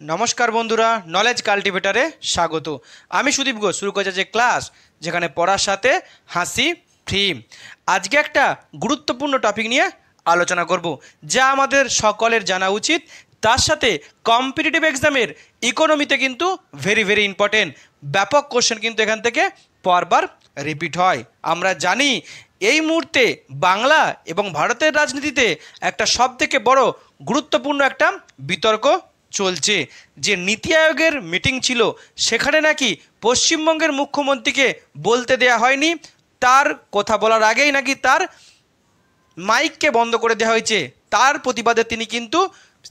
নমস্কার বন্ধুরা, নলেজ কাল্টিভেটারে স্বাগত। আমি সুদীপ ঘোষ শুরু করেছি যে ক্লাস, যেখানে পড়ার সাথে হাসি ফ্রি। আজকে একটা গুরুত্বপূর্ণ টপিক নিয়ে আলোচনা করব, যা আমাদের সকলের জানা উচিত। তার সাথে কম্পিটিটিভ এক্সামের ইকোনমিতে কিন্তু ভেরি ভেরি ইম্পর্টেন্ট ব্যাপক কোশ্চেন কিন্তু এখান থেকে বারবার রিপিট হয়। আমরা জানি এই মুহূর্তে বাংলা এবং ভারতের রাজনীতিতে একটা সবথেকে বড় গুরুত্বপূর্ণ একটা বিতর্ক চলছে। যে নীতি আয়োগের মিটিং ছিল, সেখানে নাকি পশ্চিমবঙ্গের মুখ্যমন্ত্রীকে বলতে দেয়া হয়নি। তার কথা বলার আগেই নাকি তার মাইককে বন্ধ করে দেওয়া হয়েছে। তার প্রতিবাদে তিনি কিন্তু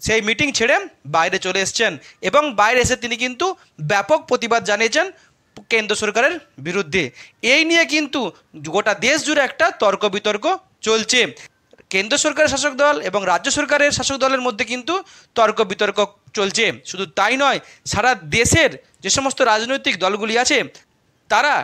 সেই মিটিং ছেড়ে বাইরে চলে এসেছেন এবং বাইরে এসে তিনি কিন্তু ব্যাপক প্রতিবাদ জানিয়েছেন কেন্দ্র সরকারের বিরুদ্ধে। এই নিয়ে কিন্তু গোটা দেশ জুড়ে একটা তর্ক বিতর্ক চলছে। কেন্দ্র সরকারের শাসক দল এবং রাজ্য সরকারের শাসক দলের মধ্যে কিন্তু তর্ক বিতর্ক চলছে। শুধু তাই নয়, সারা দেশের যে সমস্ত রাজনৈতিক দলগুলি আছে, তারা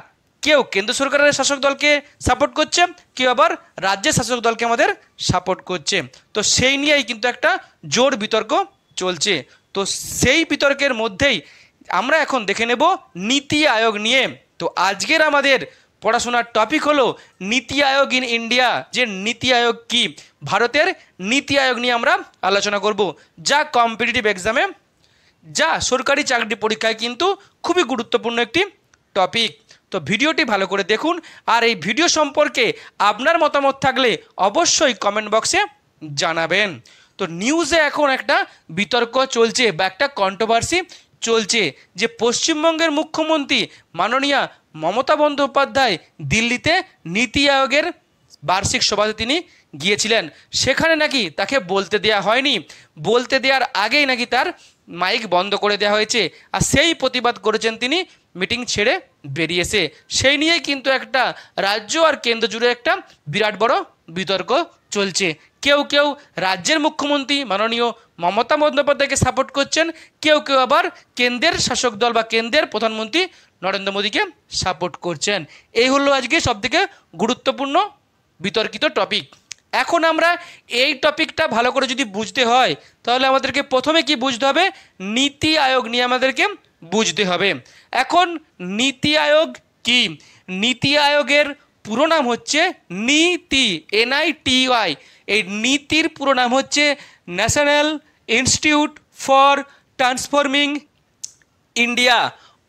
কেউ কেন্দ্র সরকারের শাসক দলকে সাপোর্ট করছে, কেউ আবার রাজ্যের শাসক দলকে আমাদের সাপোর্ট করছে। তো সেই নিয়েই কিন্তু একটা জোর বিতর্ক চলছে। তো সেই বিতর্কের মধ্যেই আমরা এখন দেখে নেব নীতি আয়োগ নিয়ে। তো আজকের আমাদের পড়াশোনার টপিক হলো নীতি আয়োগ ইন ইন্ডিয়া। যে নীতি আয়োগ কি, ভারতের নীতি আয়োগ নিয়ে আমরা আলোচনা করব, যা কম্পিটিটিভ এক্সামে, যা সরকারি চাকরি পরীক্ষায় কিন্তু খুবই গুরুত্বপূর্ণ একটি টপিক। তো ভিডিওটি ভালো করে দেখুন, আর এই ভিডিও সম্পর্কে আপনার মতামত থাকলে অবশ্যই কমেন্ট বক্সে জানাবেন। তো নিউজে এখন একটা বিতর্ক চলছে বা একটা কন্ট্রোভার্সি চলছে, যে পশ্চিমবঙ্গের মুখ্যমন্ত্রী মাননীয়া মমতা বন্দ্যোপাধ্যায় দিল্লিতে নীতি আয়োগের বার্ষিক সভাতে তিনি গিয়েছিলেন। সেখানে নাকি তাকে বলতে দেওয়া হয়নি, বলতে দেওয়ার আগেই নাকি তার মাইক বন্ধ করে দেওয়া হয়েছে, আর সেই প্রতিবাদ করেছেন তিনি মিটিং ছেড়ে বেরিয়েছে। সেই নিয়েই কিন্তু একটা রাজ্য আর কেন্দ্র জুড়ে একটা বিরাট বড় বিতর্ক চলছে। কেউ কেউ রাজ্যের মুখ্যমন্ত্রী মাননীয় মমতা বন্দ্যোপাধ্যায়কে সাপোর্ট করছেন, কেউ কেউ আবার কেন্দ্রের শাসক দল বা কেন্দ্রের প্রধানমন্ত্রী নরেন্দ্র মোদীকে সাপোর্ট করছেন। এই হলো আজকে সবথেকে গুরুত্বপূর্ণ বিতর্কিত টপিক। এখন আমরা এই টপিকটা ভালো করে যদি বুঝতে হয়, তাহলে আমাদেরকে প্রথমে কি বুঝতে হবে, নীতি আয়োগ নিয়ে আমাদেরকে বুঝতে হবে। এখন নীতি আয়োগ কি? নীতি আয়োগের পুরো নাম হচ্ছে নীতি, NITY। এই নীতির পুরো নাম হচ্ছে national institute for transforming India,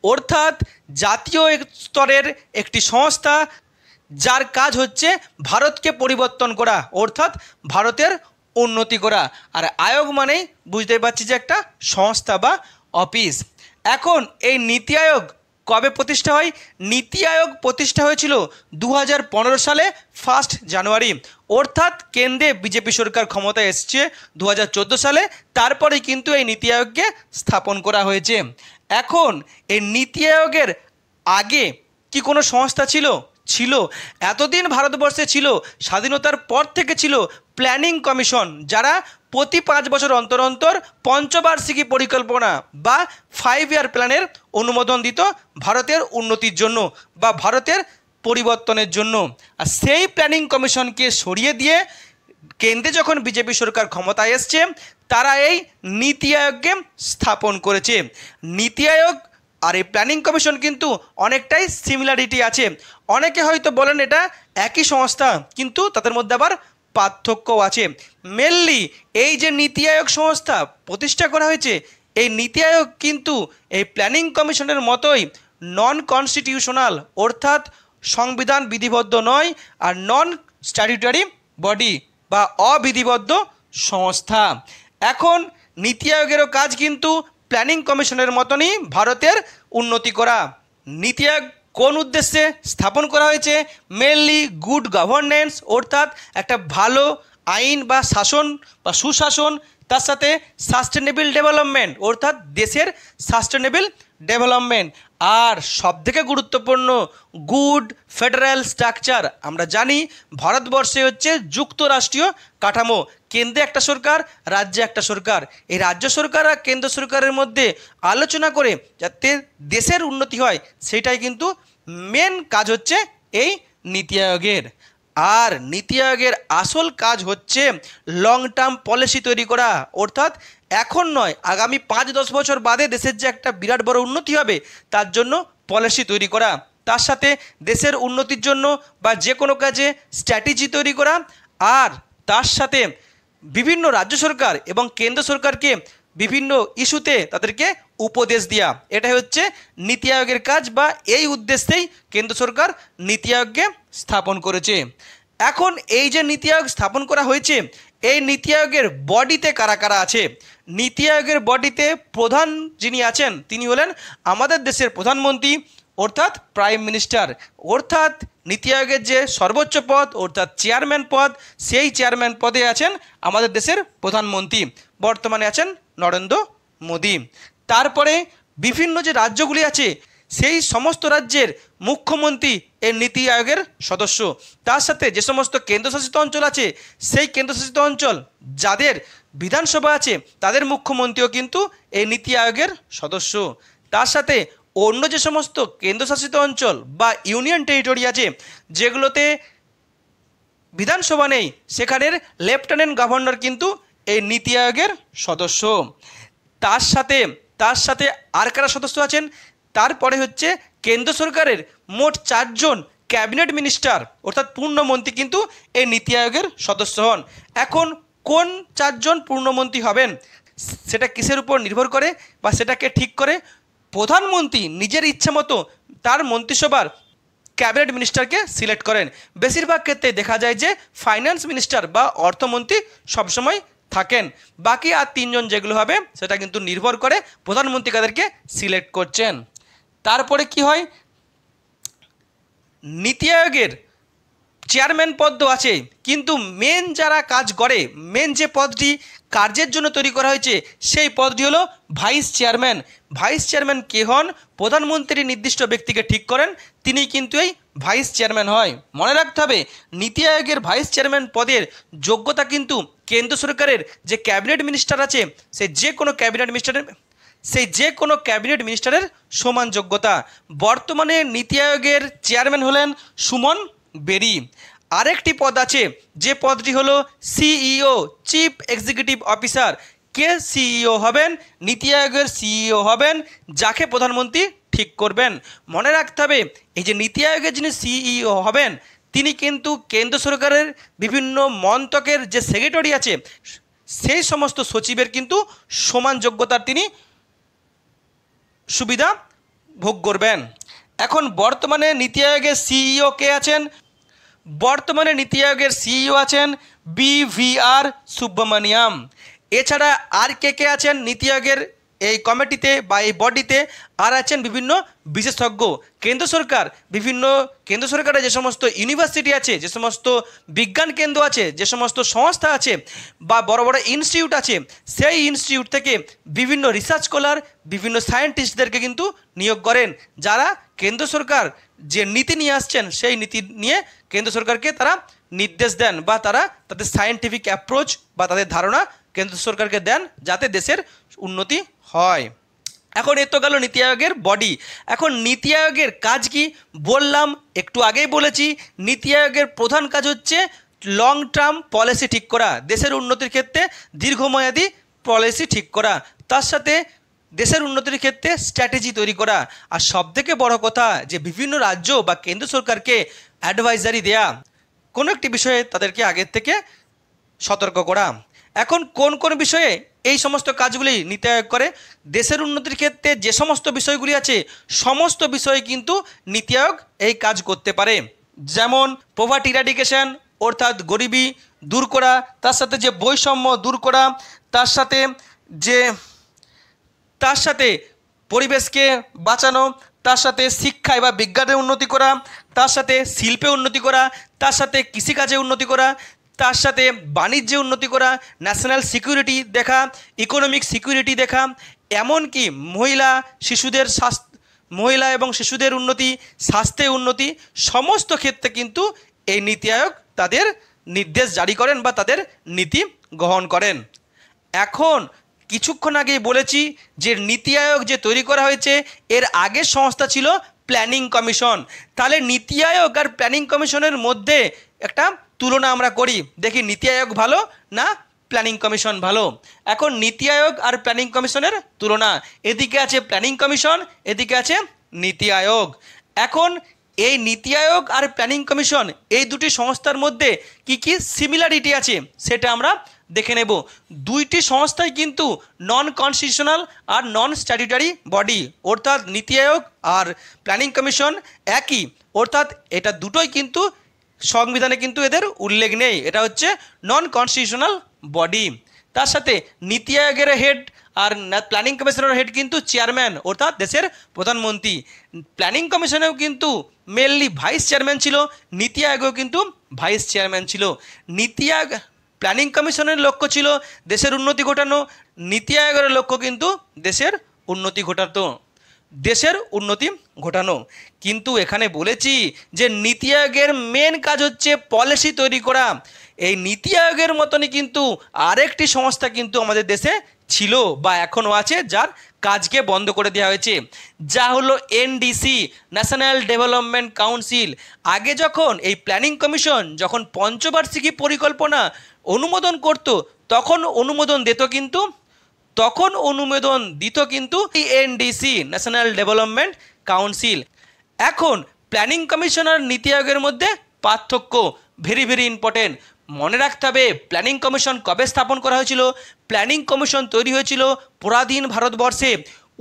অর্থাৎ জাতীয় স্তরের একটি সংস্থা, যার কাজ হচ্ছে ভারতকে পরিবর্তন করা, অর্থাৎ ভারতের উন্নতি করা। আর আয়োগ মানেই বুঝতেই পারছি যে একটা সংস্থা বা অফিস। এখন এই নীতি আয়োগ কবে প্রতিষ্ঠা হয়? নীতি আয়োগ প্রতিষ্ঠা হয়েছিল 2015 সালে 1 জানুয়ারি, অর্থাৎ কেন্দ্রে বিজেপি সরকার ক্ষমতায় এসছে 2014 সালে। তারপরেই কিন্তু এই নীতি আয়োগকে স্থাপন করা হয়েছে। এখন এই নীতি আয়োগের আগে কি কোনো সংস্থা ছিল? ছিল। এতদিন ভারতবর্ষে ছিল, স্বাধীনতার পর থেকে ছিল প্ল্যানিং কমিশন, যারা প্রতি 5 বছর অন্তর অন্তর পঞ্চবার্ষিকী পরিকল্পনা বা 5 ইয়ার প্ল্যানের অনুমোদন দিত ভারতের উন্নতির জন্য বা ভারতের পরিবর্তনের জন্য। আর সেই প্ল্যানিং কমিশনকে সরিয়ে দিয়ে কেন্দ্রে যখন বিজেপি সরকার ক্ষমতায় এসছে, তারা এই নীতি আয়োগকে স্থাপন করেছে। নীতি আয়োগ আর এই প্ল্যানিং কমিশন কিন্তু অনেকটাই সিমিলারিটি আছে। অনেকে হয়তো বলেন এটা একই সংস্থা, কিন্তু তাদের মধ্যে আবার পার্থক্যও আছে। মেনলি এই যে নীতি আয়োগ সংস্থা প্রতিষ্ঠা করা হয়েছে, এই নীতি আয়োগ কিন্তু এই প্ল্যানিং কমিশনের মতোই নন কনস্টিটিউশনাল, অর্থাৎ সংবিধান বিধিবদ্ধ নয়, আর নন স্ট্যাটিউটারি বডি বা অবিধিবদ্ধ সংস্থা। এখন নীতি আয়োগেরও কাজ কিন্তু প্ল্যানিং কমিশনের মতনই ভারতের উন্নতি করা। নীতি আয়োগ কোন উদ্দেশ্যে স্থাপন করা হয়েছে? মেনলি গুড গভর্নেন্স, অর্থাৎ একটা ভালো আইন বা শাসন বা সুশাসন, তার সাথে সাস্টেনেবল ডেভেলপমেন্ট, অর্থাৎ দেশের সাস্টেনেবল ডেভেলপমেন্ট, আর সবথেকে গুরুত্বপূর্ণ গুড ফেডারেল স্ট্রাকচার। আমরা জানি ভারতবর্ষে হচ্ছে যুক্তরাষ্ট্রীয় কাঠামো, কেন্দ্রে একটা সরকার, রাজ্যে একটা সরকার। এই রাজ্য সরকার আর কেন্দ্র সরকারের মধ্যে আলোচনা করে যাতে দেশের উন্নতি হয়, সেটাই কিন্তু মেন কাজ হচ্ছে এই নীতি আয়োগের। আর নীতি আয়োগের আসল কাজ হচ্ছে লং টার্ম পলিসি তৈরি করা, অর্থাৎ এখন নয়, আগামী 5-10 বছর বাদে দেশের যে একটা বিরাট বড় উন্নতি হবে তার জন্য পলিসি তৈরি করা, তার সাথে দেশের উন্নতির জন্য বা যে কোনো কাজে স্ট্র্যাটেজি তৈরি করা, আর তার সাথে বিভিন্ন রাজ্য সরকার এবং কেন্দ্র সরকারকে বিভিন্ন ইস্যুতে তাদেরকে উপদেশ দেওয়া। এটাই হচ্ছে নীতি আয়োগের কাজ, বা এই উদ্দেশ্যেই কেন্দ্র সরকার নীতি আয়োগকে স্থাপন করেছে। এখন এই যে নীতি আয়োগ স্থাপন করা হয়েছে, এই নীতি আয়োগের বডিতে কারা কারা আছে? নীতি আয়োগের বডিতে প্রধান যিনি আছেন তিনি হলেন আমাদের দেশের প্রধানমন্ত্রী, অর্থাৎ প্রাইম মিনিস্টার। অর্থাৎ নীতি আয়োগের যে সর্বোচ্চ পদ অর্থাৎ চেয়ারম্যান পদ, সেই চেয়ারম্যান পদে আছেন আমাদের দেশের প্রধানমন্ত্রী, বর্তমানে আছেন নরেন্দ্র মোদী। তারপরে বিভিন্ন যে রাজ্যগুলি আছে সেই সমস্ত রাজ্যের মুখ্যমন্ত্রী এই নীতি আয়োগের সদস্য। তার সাথে যে সমস্ত কেন্দ্রশাসিত অঞ্চল আছে সেই কেন্দ্রশাসিত অঞ্চল যাদের বিধানসভা আছে তাদের মুখ্যমন্ত্রীও কিন্তু এই নীতি আয়োগের সদস্য। তার সাথে অন্য যে সমস্ত কেন্দ্রশাসিত অঞ্চল বা ইউনিয়ন টেরিটরি আছে যেগুলোতে বিধানসভা নেই, সেখানের লেফটেন্যান্ট গভর্নর কিন্তু এই নীতি আয়োগের সদস্য। তার সাথে আর কারা সদস্য আছেন? তারপরে হচ্ছে কেন্দ্র সরকারের মোট 4 জন ক্যাবিনেট মিনিস্টার অর্থাৎ পূর্ণমন্ত্রী কিন্তু এই নীতি আয়োগের সদস্য হন। এখন কোন 4 জন পূর্ণমন্ত্রী হবেন সেটা কিসের উপর নির্ভর করে বা সেটাকে ঠিক করে প্রধানমন্ত্রী নিজের ইচ্ছা মতো তার মন্ত্রিসভার ক্যাবিনেট মিনিস্টারকে সিলেক্ট করেন। বেশিরভাগ ক্ষেত্রে দেখা যায় যে ফাইন্যান্স মিনিস্টার বা অর্থমন্ত্রী সবসময় থাকেন, বাকি আর 3 জন যেগুলো হবে সেটা কিন্তু নির্ভর করে প্রধানমন্ত্রী কাদেরকে সিলেক্ট করছেন। তারপরে কি হয়, নীতি আয়োগের চেয়ারম্যান পদ তো আছে, কিন্তু মেন যারা কাজ করে, মেন যে পদটি কার্যের জন্য তৈরি করা হয়েছে সেই পদটি হলো ভাইস চেয়ারম্যান। ভাইস চেয়ারম্যান কে হন? প্রধানমন্ত্রী নির্দিষ্ট ব্যক্তিকে ঠিক করেন, তিনি কিন্তু এই ভাইস চেয়ারম্যান হয়। মনে রাখতে হবে নীতি আয়োগের ভাইস চেয়ারম্যান পদের যোগ্যতা কিন্তু কেন্দ্র সরকারের যে ক্যাবিনেট মিনিস্টার আছে সেই যে কোনো ক্যাবিনেট মিনিস্টারের সমান যোগ্যতা। বর্তমানে নীতি আয়োগের চেয়ারম্যান হলেন সুমন বেরি। আরেকটি পদ আছে যে পদটি হলো সিইও, চিফ এক্সিকিউটিভ অফিসার। কে সিইও হবেন? নীতি আয়োগের সিইও হবেন, যাকে প্রধানমন্ত্রী ঠিক করবেন। মনে রাখতে হবে এই যে নীতি আয়োগের যিনি সিইও হবেন তিনি কিন্তু কেন্দ্র সরকারের বিভিন্ন মন্ত্রকের যে সেক্রেটারি আছে সেই সমস্ত সচিবের কিন্তু সমান যোগ্যতার তিনি সুবিধা ভোগ করবেন। এখন বর্তমানে নীতি আয়োগের সিইও কে আছেন? বর্তমানে নীতি আয়োগের সিইও আছেন বিভিআর সুব্রমণিয়াম। এছাড়া আর কে আছেন নীতি আয়োগের এই কমিটিতে বা এই বডিতে? আর আছেন বিভিন্ন বিশেষজ্ঞ। কেন্দ্র সরকারের যে সমস্ত ইউনিভার্সিটি আছে, যে সমস্ত বিজ্ঞান কেন্দ্র আছে, যে সমস্ত সংস্থা আছে বা বড় বড় ইনস্টিটিউট আছে, সেই ইনস্টিটিউট থেকে বিভিন্ন রিসার্চ স্কলার, বিভিন্ন সায়েন্টিস্টদেরকে কিন্তু নিয়োগ করেন, যারা কেন্দ্র সরকার যে নীতি নিয়ে আসছেন সেই নীতি নিয়ে কেন্দ্র সরকারকে তারা নির্দেশ দেন বা তারা তাদের সায়েন্টিফিক অ্যাপ্রোচ বা তাদের ধারণা কেন্দ্র সরকারকে দেন যাতে দেশের উন্নতি হয়। এখন এ তো গেল নীতি আয়োগের বডি। এখন নীতি আয়োগের কাজ কি বললাম, একটু আগেই বলেছি। নীতি আয়োগের প্রধান কাজ হচ্ছে লং টার্ম পলিসি ঠিক করা, দেশের উন্নতির ক্ষেত্রে দীর্ঘমেয়াদী পলিসি ঠিক করা, তার সাথে দেশের উন্নতির ক্ষেত্রে স্ট্র্যাটেজি তৈরি করা, আর সবথেকে বড় কথা যে বিভিন্ন রাজ্য বা কেন্দ্র সরকারকে অ্যাডভাইজারি দেয়া, কোনো একটি বিষয়ে তাদেরকে আগের থেকে সতর্ক করা। এখন কোন কোন বিষয়ে এই সমস্ত কাজগুলি নীতি আয়োগ করে? দেশের উন্নতির ক্ষেত্রে যে সমস্ত বিষয়গুলি আছে সমস্ত বিষয়ে কিন্তু নীতি আয়োগ এই কাজ করতে পারে। যেমন পভার্টি ইরাডিকেশন অর্থাৎ গরিবি দূর করা, তার সাথে যে বৈষম্য দূর করা, তার সাথে পরিবেশকে বাঁচানো, তার সাথে শিক্ষায় বা বিজ্ঞানে উন্নতি করা, তার সাথে শিল্পে উন্নতি করা, তার সাথে কৃষিকাজে উন্নতি করা, তার সাথে বাণিজ্যে উন্নতি করা, ন্যাশনাল সিকিউরিটি দেখা, ইকোনমিক সিকিউরিটি দেখা, এমনকি মহিলা এবং শিশুদের উন্নতি, স্বাস্থ্যে উন্নতি, সমস্ত ক্ষেত্রে কিন্তু এই নীতি আয়োগ তাদের নির্দেশ জারি করেন বা তাদের নীতি গ্রহণ করেন। এখন কিছুক্ষণ আগেই বলেছি যে নীতি আয়োগ যে তৈরি করা হয়েছে এর আগের সংস্থা ছিল প্ল্যানিং কমিশন। তাহলে নীতি আয়োগ আর প্ল্যানিং কমিশনের মধ্যে একটা তুলনা আমরা করি, দেখি নীতি আয়োগ ভালো না প্ল্যানিং কমিশন ভালো। এখন নীতি আয়োগ আর প্ল্যানিং কমিশনের তুলনা, এদিকে আছে প্ল্যানিং কমিশন, এদিকে আছে নীতি আয়োগ। এখন এই নীতি আয়োগ আর প্ল্যানিং কমিশন এই দুটি সংস্থার মধ্যে কি কি সিমিলারিটি আছে সেটা আমরা দেখে নেব। দুইটি সংস্থাই কিন্তু নন কনস্টিটিউশনাল আর নন স্ট্যাটিউটারি বডি, অর্থাৎ নীতি আয়োগ আর প্ল্যানিং কমিশন একই, অর্থাৎ এটা দুটোই কিন্তু সংবিধানে কিন্তু এদের উল্লেখ নেই, এটা হচ্ছে নন কনস্টিটিউশনাল বডি। তার সাথে নীতি আয়োগের হেড আর প্ল্যানিং কমিশনের হেড কিন্তু চেয়ারম্যান, অর্থাৎ দেশের প্রধানমন্ত্রী। প্ল্যানিং কমিশনেও কিন্তু মেনলি ভাইস চেয়ারম্যান ছিল, নীতি আয়োগেও কিন্তু ভাইস চেয়ারম্যান ছিল। নীতি আয়োগ প্ল্যানিং কমিশনের লক্ষ্য ছিল দেশের উন্নতি ঘটানো, নীতি আয়োগের লক্ষ্য কিন্তু দেশের উন্নতি ঘটানো। কিন্তু এখানে বলেছি যে নীতি আয়োগের মেন কাজ হচ্ছে পলিসি তৈরি করা। এই নীতি আয়োগের মতনই কিন্তু আরেকটি সংস্থা কিন্তু আমাদের দেশে ছিল বা এখনও আছে, যার কাজকে বন্ধ করে দেওয়া হয়েছে, যা হলো এনডিসি, ন্যাশনাল ডেভেলপমেন্ট কাউন্সিল। আগে যখন এই প্ল্যানিং কমিশন যখন পঞ্চবার্ষিকী পরিকল্পনা অনুমোদন করত, তখন অনুমোদন দিত কিন্তু এই এনডিসি, ন্যাশনাল ডেভেলপমেন্ট কাউন্সিল। এখন প্ল্যানিং কমিশন আর নীতি আয়োগের মধ্যে পার্থক্য ভেরি ভেরি ইম্পর্টেন্ট। মনে রাখতে হবে প্ল্যানিং কমিশন কবে স্থাপন করা হয়েছিল। প্ল্যানিং কমিশন তৈরি হয়েছিল পরাধীন ভারতবর্ষে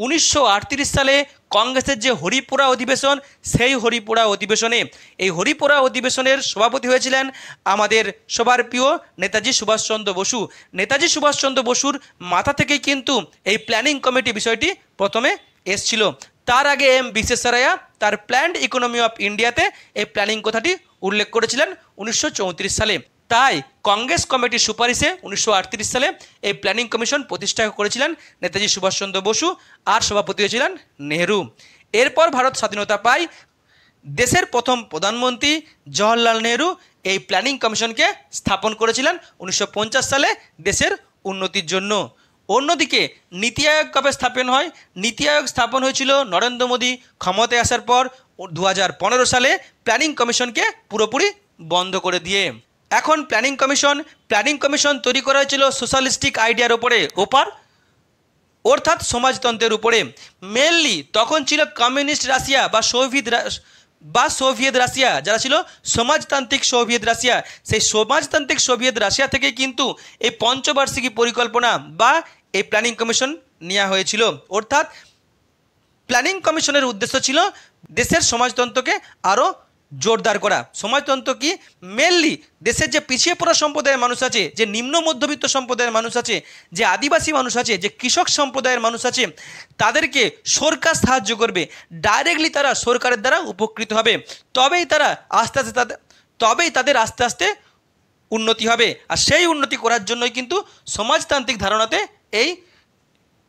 1938 সালে কংগ্রেসের যে হরিপুরা অধিবেশন, সেই হরিপুরা অধিবেশনে, এই হরিপুরা অধিবেশনের সভাপতি হয়েছিলেন আমাদের সবার প্রিয় নেতাজি সুভাষচন্দ্র বসু। নেতাজি সুভাষচন্দ্র বসুর মাথা থেকেই কিন্তু এই প্ল্যানিং কমিটি বিষয়টি প্রথমে এসছিল। তার আগে এম বিশ্বেশ্বরাইয়া তার প্ল্যান্ড ইকোনমি অফ ইন্ডিয়াতে এই প্ল্যানিং কথাটি উল্লেখ করেছিলেন 1934 সালে। তাই কংগ্রেস কমিটির সুপারিশে 1938 সালে এই প্ল্যানিং কমিশন প্রতিষ্ঠা করেছিলেন নেতাজি সুভাষচন্দ্র বসু, আর সভাপতি হয়েছিলেন নেহেরু। এরপর ভারত স্বাধীনতা পায়, দেশের প্রথম প্রধানমন্ত্রী জওহরলাল নেহেরু এই প্ল্যানিং কমিশনকে স্থাপন করেছিলেন 1950 সালে দেশের উন্নতির জন্য। অন্যদিকে নীতি আয়োগ কবে স্থাপন হয়? নীতি আয়োগ স্থাপন হয়েছিল নরেন্দ্র মোদী ক্ষমতায় আসার পর 2015 সালে প্ল্যানিং কমিশনকে পুরোপুরি বন্ধ করে দিয়ে। এখন প্ল্যানিং কমিশন তৈরি করা হয়েছিল সোশ্যালিস্টিক আইডিয়ার ওপরে, অর্থাৎ সমাজতন্ত্রের উপরে। মেনলি তখন ছিল কমিউনিস্ট রাশিয়া বা সোভিয়েত রাশিয়া, যারা ছিল সমাজতান্ত্রিক সোভিয়েত রাশিয়া। সেই সমাজতান্ত্রিক সোভিয়েত রাশিয়া থেকে কিন্তু এই পঞ্চবার্ষিকী পরিকল্পনা বা এই প্ল্যানিং কমিশন নেওয়া হয়েছিল। অর্থাৎ প্ল্যানিং কমিশনের উদ্দেশ্য ছিল দেশের সমাজতন্ত্রকে আরও জোরদার করা। সমাজতন্ত্র কি? মেনলি দেশের যে পিছিয়ে পড়া সম্প্রদায়ের মানুষ আছে, যে নিম্ন মধ্যবিত্ত সম্প্রদায়ের মানুষ আছে, যে আদিবাসী মানুষ আছে, যে কৃষক সম্প্রদায়ের মানুষ আছে, তাদেরকে সরকার সাহায্য করবে, ডাইরেক্টলি তারা সরকারের দ্বারা উপকৃত হবে, তবেই তাদের আস্তে আস্তে উন্নতি হবে। আর সেই উন্নতি করার জন্যই কিন্তু সমাজতান্ত্রিক ধারণাতে এই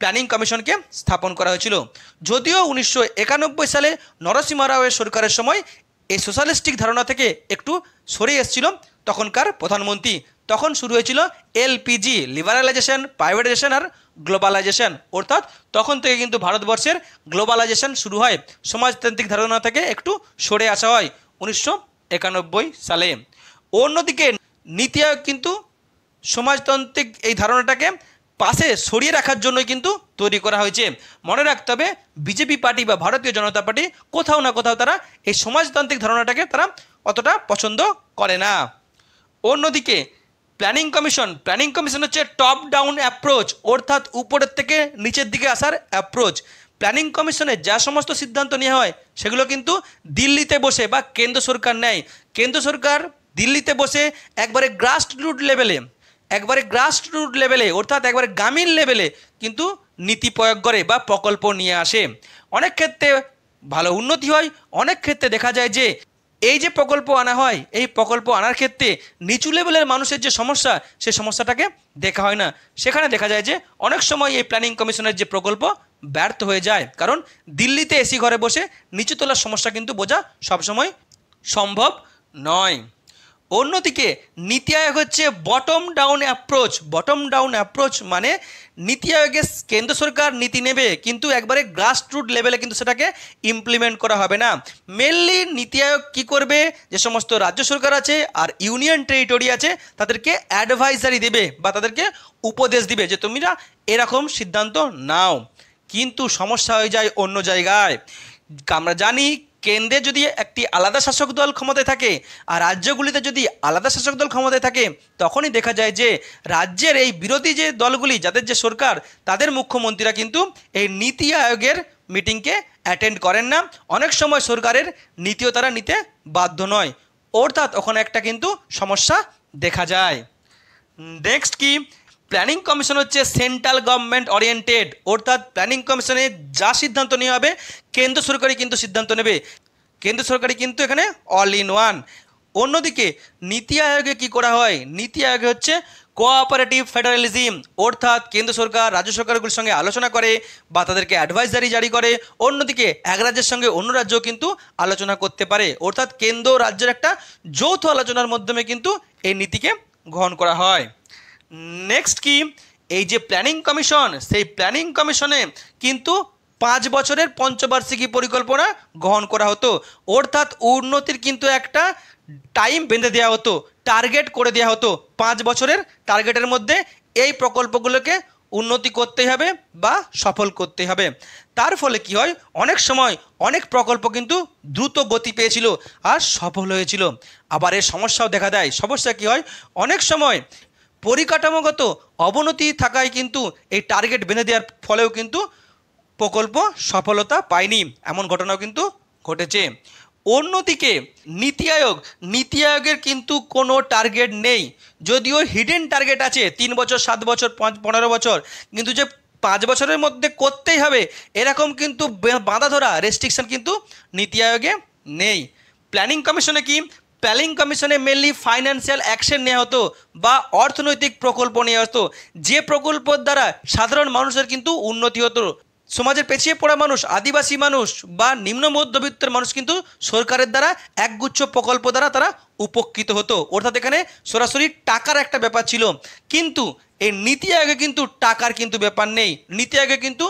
প্ল্যানিং কমিশনকে স্থাপন করা হয়েছিল। যদিও 1991 সালে নরসিংহ রাওয়ের সরকারের সময় এই সোশ্যালিস্টিক ধারণা থেকে একটু সরে এসেছিল তখনকার প্রধানমন্ত্রী। তখন শুরু হয়েছিল এলপিজি, লিবারালাইজেশন, প্রাইভেটাইজেশন আর গ্লোবালাইজেশন। অর্থাৎ তখন থেকে কিন্তু ভারতবর্ষের গ্লোবালাইজেশন শুরু হয়, সমাজতান্ত্রিক ধারণা থেকে একটু সরে আসা হয় 1991 সালে। অন্যদিকে নীতি আয়োগ কিন্তু সমাজতান্ত্রিক এই ধারণাটাকে পাশে সরিয়ে রাখার জন্যই কিন্তু তৈরি করা হয়েছে। মনে রাখতে হবে বিজেপি পার্টি বা ভারতীয় জনতা পার্টি কোথাও না কোথাও তারা এই সমাজতান্ত্রিক ধারণাটাকে তারা অতটা পছন্দ করে না। অন্যদিকে প্ল্যানিং কমিশন হচ্ছে টপ ডাউন অ্যাপ্রোচ, অর্থাৎ উপরের থেকে নিচের দিকে আসার অ্যাপ্রোচ। প্ল্যানিং কমিশনে যা সমস্ত সিদ্ধান্ত নেওয়া হয় সেগুলো কিন্তু দিল্লিতে বসে বা কেন্দ্র সরকার নেয়। কেন্দ্র সরকার দিল্লিতে বসে একবারে গ্রাসরুট লেভেলে অর্থাৎ একবারে গ্রামীণ লেভেলে কিন্তু নীতি প্রয়োগ করে বা প্রকল্প নিয়ে আসে। অনেক ক্ষেত্রে ভালো উন্নতি হয়, অনেক ক্ষেত্রে দেখা যায় যে এই যে প্রকল্প আনা হয়, এই প্রকল্প আনার ক্ষেত্রে নিচু লেভেলের মানুষের যে সমস্যা, সেই সমস্যাটাকে দেখা হয় না। সেখানে দেখা যায় যে অনেক সময় এই প্ল্যানিং কমিশনের যে প্রকল্প ব্যর্থ হয়ে যায়, কারণ দিল্লিতে এসি ঘরে বসে নিচু তলার সমস্যা কিন্তু বোঝা সবসময় সম্ভব নয়। অন্যদিকে নীতি আয়োগ হচ্ছে বটম ডাউন অ্যাপ্রোচ মানে নীতি আয়োগে কেন্দ্র সরকার নীতি নেবে কিন্তু একবারে গ্রাসরুট লেভেলে কিন্তু সেটাকে ইমপ্লিমেন্ট করা হবে না। মেনলি নীতি আয়োগ কী করবে, যে সমস্ত রাজ্য সরকার আছে আর ইউনিয়ন টেরিটরি আছে তাদেরকে অ্যাডভাইজারি দেবে বা তাদেরকে উপদেশ দিবে যে তোমরা এরকম সিদ্ধান্ত নাও। কিন্তু সমস্যা হয়ে যায় অন্য জায়গায়। আমরা জানি কেন্দ্রে যদি একটি আলাদা শাসক দল ক্ষমতায় থাকে আর রাজ্যগুলিতে যদি আলাদা শাসক দল ক্ষমতায় থাকে তখনই দেখা যায় যে রাজ্যের এই বিরোধী যে দলগুলি যাদের যে সরকার তাদের মুখ্যমন্ত্রীরা কিন্তু এই নীতি আয়োগের মিটিংকে অ্যাটেন্ড করেন না। অনেক সময় সরকারের নীতিও তারা নিতে বাধ্য নয়, অর্থাৎ ওখানে একটা কিন্তু সমস্যা দেখা যায়। নেক্সট কি, প্ল্যানিং কমিশন হচ্ছে সেন্ট্রাল গভর্নমেন্ট ওরিয়েন্টেড, অর্থাৎ প্ল্যানিং কমিশনে যা সিদ্ধান্ত নেওয়া হবে কেন্দ্র সরকারই কিন্তু সিদ্ধান্ত নেবে, কেন্দ্র সরকারই কিন্তু এখানে অল ইন ওয়ান। অন্যদিকে নীতি আয়োগে কি করা হয়, নীতি আয়োগে হচ্ছে কোঅপারেটিভ ফেডারেলিজম, অর্থাৎ কেন্দ্র সরকার রাজ্য সরকারগুলির সঙ্গে আলোচনা করে বা তাদেরকে অ্যাডভাইজারি জারি করে। অন্যদিকে এক রাজ্যের সঙ্গে অন্য রাজ্য কিন্তু আলোচনা করতে পারে, অর্থাৎ কেন্দ্র রাজ্যের একটা যৌথ আলোচনার মাধ্যমে কিন্তু এই নীতিকে গ্রহণ করা হয়। নেক্সট কি, এই যে প্ল্যানিং কমিশন, সেই প্ল্যানিং কমিশনে কিন্তু 5 বছরের পঞ্চবার্ষিকী পরিকল্পনা গ্রহণ করা হতো, অর্থাৎ উন্নতির কিন্তু একটা টাইম বেঁধে দেওয়া হতো, টার্গেট করে দেওয়া হতো 5 বছরের টার্গেটের মধ্যে এই প্রকল্পগুলোকে উন্নতি করতে হবে বা সফল করতে হবে। তার ফলে কি হয়, অনেক সময় অনেক প্রকল্প কিন্তু দ্রুত গতি পেয়েছিল আর সফল হয়েছিল। আবার এর সমস্যাও দেখা দেয়। সমস্যা কি হয়, অনেক সময় পরিকাঠামোগত অবনতি থাকায় কিন্তু এই টার্গেট বেঁধে দেওয়ার ফলেও কিন্তু প্রকল্প সফলতা পায়নি, এমন ঘটনাও কিন্তু ঘটেছে। অন্যদিকে নীতি আয়োগের কিন্তু কোনো টার্গেট নেই, যদিও হিডেন টার্গেট আছে 3 বছর 7 বছর 15 বছর, কিন্তু যে 5 বছরের মধ্যে করতেই হবে এরকম কিন্তু বাঁধা ধরা রেস্ট্রিকশন কিন্তু নীতি আয়োগে নেই। প্ল্যানিং কমিশনে কি, প্ল্যানিং কমিশনে মেনলি ফাইন্যান্সিয়াল অ্যাকশন নেওয়া হতো বা অর্থনৈতিক প্রকল্প নেওয়া হতো, যে প্রকল্পের দ্বারা সাধারণ মানুষের কিন্তু উন্নতি হতো। সমাজের পেছিয়ে পড়া মানুষ, আদিবাসী মানুষ বা নিম্ন মধ্যবিত্তের মানুষ কিন্তু সরকারের দ্বারা একগুচ্ছ প্রকল্প দ্বারা তারা উপকৃত হতো, অর্থাৎ এখানে সরাসরি টাকার একটা ব্যাপার ছিল। কিন্তু এই নীতি আয়োগে কিন্তু টাকার কিন্তু ব্যাপার নেই, নীতি আয়োগে কিন্তু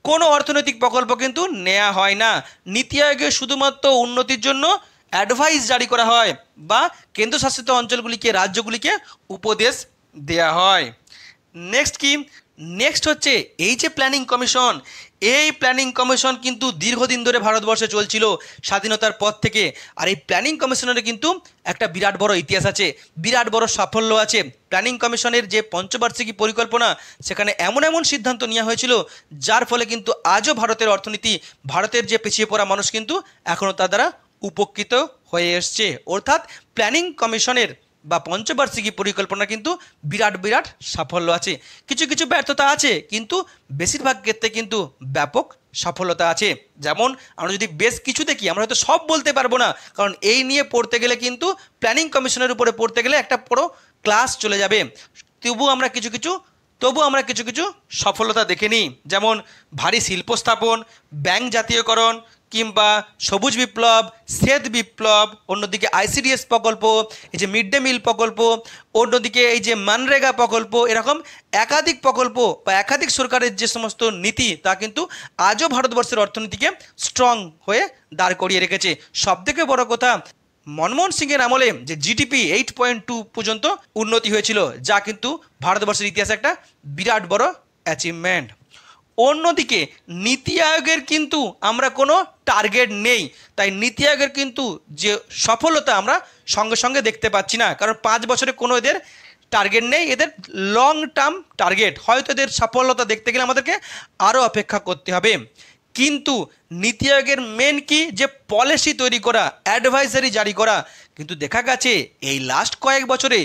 কোনো অর্থনৈতিক প্রকল্প কিন্তু নেওয়া হয় না। নীতি আয়োগে শুধুমাত্র উন্নতির জন্য অ্যাডভাইস জারি করা হয় বা কেন্দ্রশাসিত অঞ্চলগুলিকে রাজ্যগুলিকে উপদেশ দেয়া হয়। নেক্সট কি, নেক্সট হচ্ছে এই যে প্ল্যানিং কমিশন, এই প্ল্যানিং কমিশন কিন্তু দীর্ঘদিন ধরে ভারতবর্ষে চলছিল স্বাধীনতার পর থেকে। আর এই প্ল্যানিং কমিশনের কিন্তু একটা বিরাট বড় ইতিহাস আছে, বিরাট বড় সাফল্য আছে। প্ল্যানিং কমিশনের যে পঞ্চবার্ষিকী পরিকল্পনা, সেখানে এমন এমন সিদ্ধান্ত নেওয়া হয়েছিল যার ফলে কিন্তু আজও ভারতের অর্থনীতি, ভারতের যে পিছিয়ে পড়া মানুষ কিন্তু এখনও তার দ্বারা উপকৃত হয়ে এসছে। অর্থাৎ প্ল্যানিং কমিশনের বা পঞ্চবার্ষিকী পরিকল্পনা কিন্তু বিরাট সাফল্য আছে। কিছু কিছু ব্যর্থতা আছে কিন্তু বেশিরভাগ ক্ষেত্রে কিন্তু ব্যাপক সফলতা আছে। যেমন আমরা যদি বেশ কিছু দেখি, আমরা হয়তো সব বলতে পারবো না, কারণ এই নিয়ে পড়তে গেলে কিন্তু প্ল্যানিং কমিশনের উপরে পড়তে গেলে একটা পুরো ক্লাস চলে যাবে। তবু আমরা কিছু কিছু সফলতা দেখে নিই, যেমন ভারী শিল্প স্থাপন, ব্যাংক জাতীয়করণ কিংবা সবুজ বিপ্লব, শ্বেত বিপ্লব, অন্যদিকে আইসিডিএস প্রকল্প, এই যে মিড ডে মিল প্রকল্প, অন্যদিকে এই যে মানরেগা প্রকল্প, এরকম একাধিক প্রকল্প বা একাধিক সরকারের যে সমস্ত নীতি তা কিন্তু আজও ভারতবর্ষের অর্থনীতিকে স্ট্রং হয়ে দাঁড় করিয়ে রেখেছে। সবথেকে বড় কথা, মনমোহন সিংয়ের আমলে যে জিডিপি 8.2 পর্যন্ত উন্নতি হয়েছিল, যা কিন্তু ভারতবর্ষের ইতিহাসে একটা বিরাট বড় অ্যাচিভমেন্ট। অন্যদিকে নীতি আয়োগের কিন্তু আমরা কোনো টার্গেট নেই, তাই নীতি আয়োগের কিন্তু যে সফলতা আমরা সঙ্গে সঙ্গে দেখতে পাচ্ছি না, কারণ 5 বছরে কোনো এদের টার্গেট নেই, এদের লং টার্ম টার্গেট। হয়তো এদের সফলতা দেখতে গেলে আমাদেরকে আরও অপেক্ষা করতে হবে। কিন্তু নীতি আয়োগের মেন কি, যে পলিসি তৈরি করা, অ্যাডভাইজারি জারি করা। কিন্তু দেখা গেছে এই লাস্ট কয়েক বছরে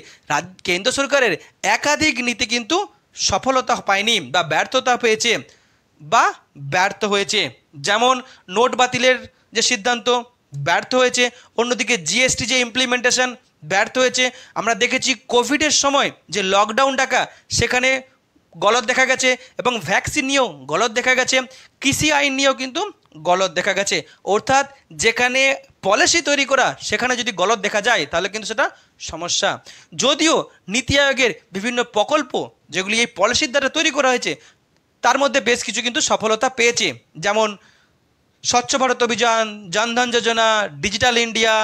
কেন্দ্র সরকারের একাধিক নীতি কিন্তু সফলতা পায়নি বা ব্যর্থতা পেয়েছে বা ব্যর্থ হয়েছে। যেমন নোট বাতিলের যে সিদ্ধান্ত ব্যর্থ হয়েছে, অন্যদিকে জিএসটি যে ইমপ্লিমেন্টেশন ব্যর্থ হয়েছে। আমরা দেখেছি কোভিডের সময় যে লকডাউন ডাকা, সেখানে গলদ দেখা গেছে, এবং ভ্যাকসিন নিয়েও গলদ দেখা গেছে। কৃষি আইন নিয়েও কিন্তু গলদ দেখা গেছে। অর্থাৎ যেখানে পলিসি তৈরি করা সেখানে যদি গলদ দেখা যায় তাহলে কিন্তু সেটা সমস্যা। যদিও নীতি আয়োগের বিভিন্ন প্রকল্প যেগুলি এই পলিসির দ্বারা তৈরি করা হয়েছে তার মধ্যে বেশ কিছু কিন্তু সফলতা পেয়েছে, যেমন স্বচ্ছ ভারত অভিযান, জনধন যোজনা, ডিজিটাল ইন্ডিয়া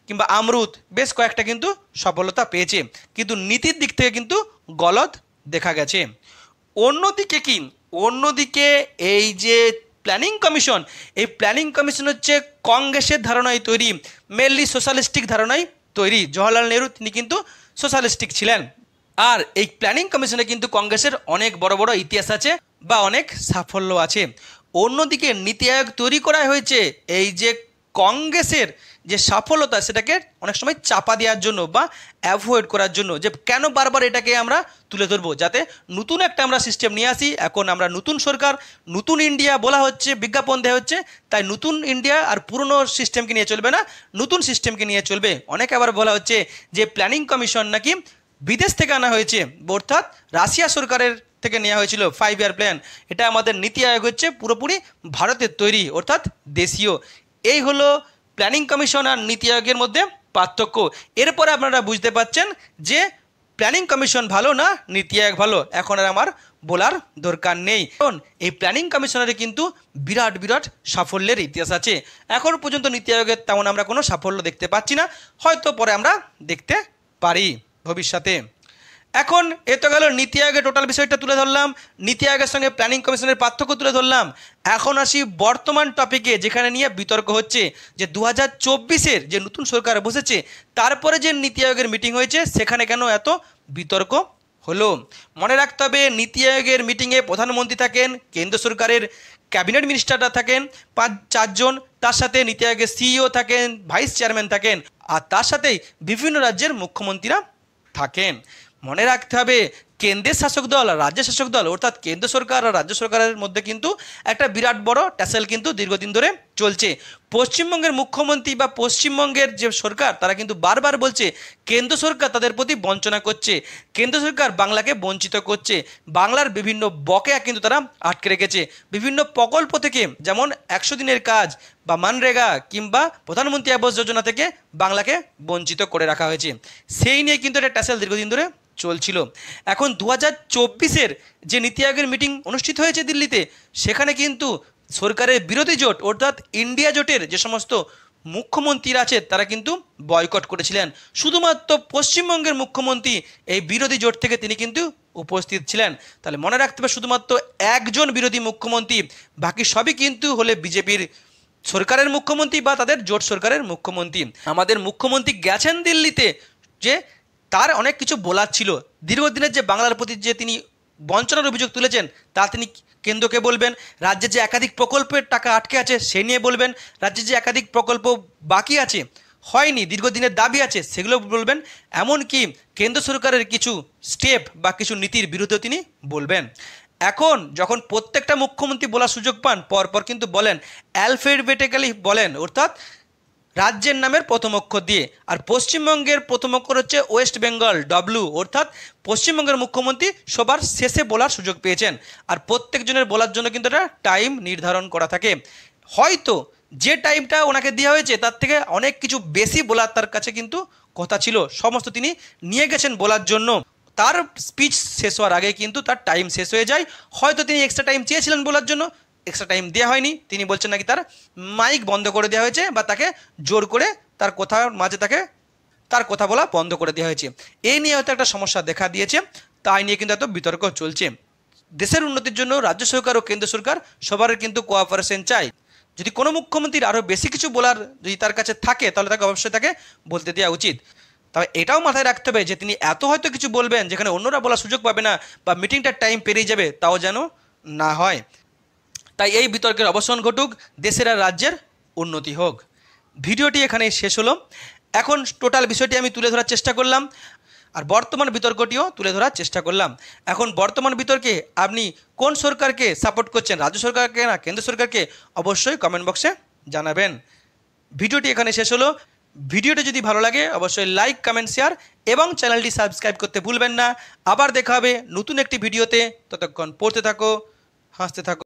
কিংবা আমরুত, বেশ কয়েকটা কিন্তু সফলতা পেয়েছে, কিন্তু নীতির দিক থেকে কিন্তু গলদ দেখা গেছে। অন্যদিকে কি, অন্যদিকে এই যে প্ল্যানিং কমিশন, এই প্ল্যানিং কমিশন হচ্ছে কংগ্রেসের ধারণায় তৈরি, মেনলি সোশ্যালিস্টিক ধারণায় তৈরি। জওহরলাল নেহরু তিনি কিন্তু সোশ্যালিস্টিক ছিলেন। আর এই প্ল্যানিং কমিশনে কিন্তু কংগ্রেসের অনেক বড় বড় ইতিহাস আছে বা অনেক সাফল্য আছে। অন্যদিকে নীতি আয়োগ তৈরি করা হয়েছে এই যে কংগ্রেসের যে সফলতা সেটাকে অনেক সময় চাপা দেওয়ার জন্য বা অ্যাভয়েড করার জন্য, যে কেন বারবার এটাকে আমরা তুলে ধরবো, যাতে নতুন একটা আমরা সিস্টেম নিয়ে আসি। এখন আমরা নতুন সরকার, নতুন ইন্ডিয়া বলা হচ্ছে, বিজ্ঞাপন দেওয়া হচ্ছে, তাই নতুন ইন্ডিয়া আর পুরনো সিস্টেমকে নিয়ে চলবে না, নতুন সিস্টেমকে নিয়ে চলবে। অনেকে আবার বলা হচ্ছে যে প্ল্যানিং কমিশন নাকি বিদেশ থেকে আনা হয়েছে, অর্থাৎ রাশিয়া সরকারের থেকে নেওয়া হয়েছিল 5 ইয়ার প্ল্যান। এটা আমাদের নীতি আয়োগ হচ্ছে পুরোপুরি ভারতের তৈরি, অর্থাৎ দেশীয়। এই হলো প্ল্যানিং কমিশন আর নীতি আয়োগের মধ্যে পার্থক্য। এরপরে আপনারা বুঝতে পারছেন যে প্ল্যানিং কমিশন ভালো না নীতি আয়োগ ভালো, এখন আর আমার বলার দরকার নেই। কারণ এই প্ল্যানিং কমিশনের কিন্তু বিরাট বিরাট সাফল্যের ইতিহাস আছে। এখন পর্যন্ত নীতি আয়োগের তেমন আমরা কোনো সাফল্য দেখতে পাচ্ছি না, হয়তো পরে আমরা দেখতে পারি ভবিষ্যতে। এখন এ তো গেল নীতি আয়োগের টোটাল বিষয়টা তুলে ধরলাম, নীতি আয়োগের সঙ্গে প্ল্যানিং কমিশনের পার্থক্য তুলে ধরলাম। এখন আসি বর্তমান টপিকে, যেখানে নিয়ে বিতর্ক হচ্ছে যে 2024-এর যে নতুন সরকার বসেছে তারপরে যে নীতি আয়োগের মিটিং হয়েছে সেখানে কেন এত বিতর্ক হলো। মনে রাখতে হবে নীতি আয়োগের মিটিংয়ে প্রধানমন্ত্রী থাকেন, কেন্দ্র সরকারের ক্যাবিনেট মিনিস্টাররা থাকেন 5-4 জন, তার সাথে নীতি আয়োগের সিইও থাকেন, ভাইস চেয়ারম্যান থাকেন, আর তার সাথেই বিভিন্ন রাজ্যের মুখ্যমন্ত্রীরা থাকেন। মনে রাখতে হবে কেন্দ্রের শাসক দল আর রাজ্যের শাসক দল, অর্থাৎ কেন্দ্র সরকার আর রাজ্য সরকারের মধ্যে কিন্তু একটা বিরাট বড় ট্যাসেল কিন্তু দীর্ঘদিন ধরে চলছে। পশ্চিমবঙ্গের মুখ্যমন্ত্রী বা পশ্চিমবঙ্গের যে সরকার তারা কিন্তু বারবার বলছে কেন্দ্র সরকার তাদের প্রতি বঞ্চনা করছে, কেন্দ্র সরকার বাংলাকে বঞ্চিত করছে, বাংলার বিভিন্ন বকেয়া কিন্তু তারা আটকে রেখেছে। বিভিন্ন প্রকল্প থেকে, যেমন 100 দিনের কাজ বা মানরেগা কিংবা প্রধানমন্ত্রী আবাস যোজনা থেকে বাংলাকে বঞ্চিত করে রাখা হয়েছে। সেই নিয়ে কিন্তু একটা ট্যাসেল দীর্ঘদিন ধরে চলছিল। এখন 2024-এর যে নীতি আয়োগের মিটিং অনুষ্ঠিত হয়েছে দিল্লিতে, সেখানে কিন্তু সরকারের বিরোধী জোট অর্থাৎ ইন্ডিয়া জোটের যে সমস্ত মুখ্যমন্ত্রীরা আছে তারা কিন্তু বয়কট করেছিলেন। শুধুমাত্র পশ্চিমবঙ্গের মুখ্যমন্ত্রী এই বিরোধী জোট থেকে তিনি কিন্তু উপস্থিত ছিলেন। তাহলে মনে রাখতে হবে শুধুমাত্র একজন বিরোধী মুখ্যমন্ত্রী, বাকি সবই কিন্তু হলে বিজেপির সরকারের মুখ্যমন্ত্রী বা তাদের জোট সরকারের মুখ্যমন্ত্রী। আমাদের মুখ্যমন্ত্রী গেছেন দিল্লিতে, যে তার অনেক কিছু বলার ছিল। দীর্ঘদিনের যে বাংলার প্রতি যে তিনি বঞ্চনার অভিযোগ তুলেছেন তা তিনি কেন্দ্রকে বলবেন, রাজ্যে যে একাধিক প্রকল্পের টাকা আটকে আছে সে নিয়ে বলবেন, রাজ্যে যে একাধিক প্রকল্প বাকি আছে, হয়নি, দীর্ঘদিনের দাবি আছে সেগুলো বলবেন, এমনকি কেন্দ্র সরকারের কিছু স্টেপ বা কিছু নীতির বিরুদ্ধে তিনি বলবেন। এখন যখন প্রত্যেকটা মুখ্যমন্ত্রী বলার সুযোগ পান পরপর কিন্তু বলেন, অ্যালফাবেটিক্যালি বলেন, অর্থাৎ রাজ্যের নামের প্রথম অক্ষর দিয়ে। আর পশ্চিমবঙ্গের প্রথম অক্ষর হচ্ছে ওয়েস্ট বেঙ্গল, ডব্লিউ, অর্থাৎ পশ্চিমবঙ্গের মুখ্যমন্ত্রী সবার শেষে বলার সুযোগ পেয়েছেন। আর প্রত্যেকজনের বলার জন্য কিন্তু একটা টাইম নির্ধারণ করা থাকে। হয়তো যে টাইমটা ওনাকে দেওয়া হয়েছে তার থেকে অনেক কিছু বেশি বলার তার কাছে কিন্তু কথা ছিল, সমস্ত তিনি নিয়ে গেছেন বলার জন্য। তার স্পিচ শেষ হওয়ার আগে কিন্তু তার টাইম শেষ হয়ে যায়। হয়তো তিনি এক্সট্রা টাইম চেয়েছিলেন বলার জন্য, এক্সট্রা টাইম দেওয়া হয়নি, তিনি বলছেন নাকি তার মাইক বন্ধ করে দেওয়া হয়েছে বা তাকে জোর করে তার কথার মাঝে তার কথা বলা বন্ধ করে দেওয়া হয়েছে। এই নিয়ে হয়তো একটা সমস্যা দেখা দিয়েছে, তাই নিয়ে কিন্তু এত বিতর্ক চলছে। দেশের উন্নতির জন্য রাজ্য সরকার ও কেন্দ্র সরকার সবার কিন্তু কোঅপারেশন চাই। যদি কোনো মুখ্যমন্ত্রীর আরও বেশি কিছু বলার যদি তার কাছে থাকে তাহলে তাকে অবশ্যই তাকে বলতে দেওয়া উচিত। তবে এটাও মাথায় রাখতে হবে যে তিনি এত হয়তো কিছু বলবেন যেখানে অন্যরা বলার সুযোগ পাবে না বা মিটিংটার টাইম পেরিয়ে যাবে, তাও যেন না হয়। তাই এই বিতর্কের অবসান ঘটুক, দেশের আর রাজ্যের উন্নতি হোক। ভিডিওটি এখানেই শেষ হলো। এখন টোটাল বিষয়টি আমি তুলে ধরার চেষ্টা করলাম আর বর্তমান বিতর্কটিও তুলে ধরার চেষ্টা করলাম। এখন বর্তমান বিতর্কে আপনি কোন সরকারকে সাপোর্ট করছেন, রাজ্য সরকারকে না কেন্দ্র সরকারকে, অবশ্যই কমেন্ট বক্সে জানাবেন। ভিডিওটি এখানে শেষ হলো। ভিডিওটি যদি ভালো লাগে অবশ্যই লাইক, কমেন্ট, শেয়ার এবং চ্যানেলটি সাবস্ক্রাইব করতে ভুলবেন না। আবার দেখা হবে নতুন একটি ভিডিওতে। ততক্ষণ পড়তে থাকো, হাসতে থাকো।